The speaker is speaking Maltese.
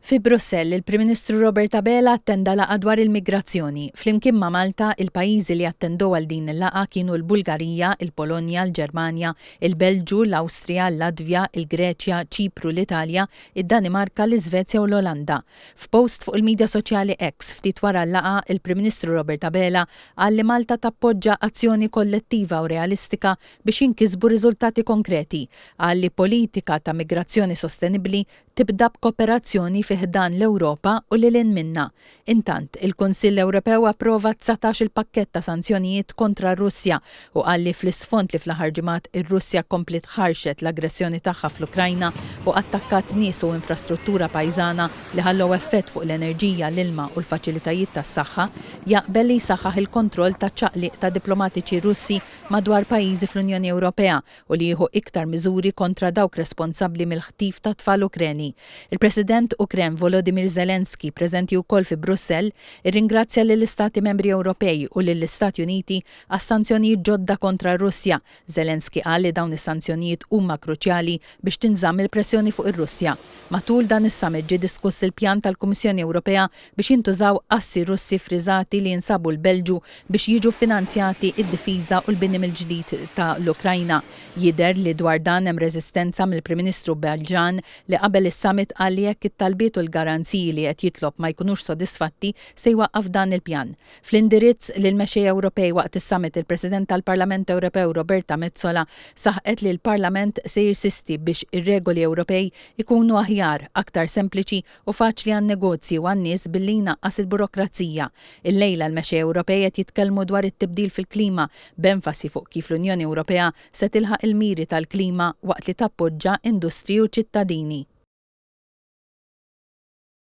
Fi Brussell, il-Prim Ministru Roberta Bela attenda laqgħa dwar il-migrazzjoni. Flimkien ma' Malta, il-pajjiżi li attendew għal din il-laqgħa kienu l-Bulgarija, il-Polonja, l-Ġermanja, il-Belġu, l-Awstrija, l-Latvja, il-Greċja, Ċipru, l-Italja, id-Danimarka, l-Iżvezja u l-Olanda. F'post fuq il-medja soċjali X ftit wara l-laqgħa, il-Prim Ministru Roberta Bela qal li Malta tappoġġa azzjoni kollettiva u realistika biex jinkisbu riżultati konkreti. Qal li politika ta' migrazzjoni sostenibbli tibda b'kooperazzjoni fih dan l-Ewropa u lilin minna. Intant, il-Kunsill Ewropew approva 19 il-pakkett ta' sanzjonijiet kontra r-Russja u qal li fl-isfond li fl-aħħar ġimgħat ir-Russja komplet ħarxet l-aggressjoni tagħha fl-Ukrajna u attakkat nies u infrastruttura pajżana li ħallew effett fuq l-enerġija, l-ilma u l-faċilitajiet tas-saħħa, jaqbel li jsaħħaħ il-kontroll ta' ċaqliq ta' diplomatiċi Russi madwar pajjiżi fl-Unjoni Ewropea u li jieħu iktar miżuri kontra dawk responsabbli mill-ħtif ta' tfal Ukreni. Il-President Ukrem Volodymyr Zelensky, preżenti wkoll fi Brussell, irringrazzja lill-Istati Membri Ewropej u lill-Istati Uniti għas-sanzjonijiet ġodda kontra r-Russja. Zelensky qal li dawn is-sanzjonijiet huma kruċjali biex tinżamm il-pressjoni fuq ir-Russja. Matul dan is-summit ġie diskuss il-pjan tal-Kummissjoni Ewropea biex jintużaw assi Russi friżati li jinsabu l-Belġu biex jiġu finanzjati id-difiża u l-bini mill-ġdid ta' l-Ukrajna. Jidher li dwar dan hemm reżistenza mill-Prim Ministru Belġan li qabel is-summit qal li jekk it-talbiet u l-garanziji li qed jitlob ma jkunux sodisfatti se jwaqqaf dan il-pjan. Fl-indirizz lil mexxejja Ewropej waqt is-summit, il-President tal-Parlament Ewropew Roberta Metsola saħqet li l-Parlament se jirsisti biex ir-regoli Ewropej ikunu aħjar, aktar sempliċi u faċli għan-negozji u għan-nies billi jnaqqas il-burokrazija. Illejla l-mexxejja Ewropej qed jitkellmu dwar it-tibdil fil-klima b'enfasi fuq kif l-Unjoni Ewropea se tilħaq il-miri tal-klima waqt li tappoġġa industri u ċittadini.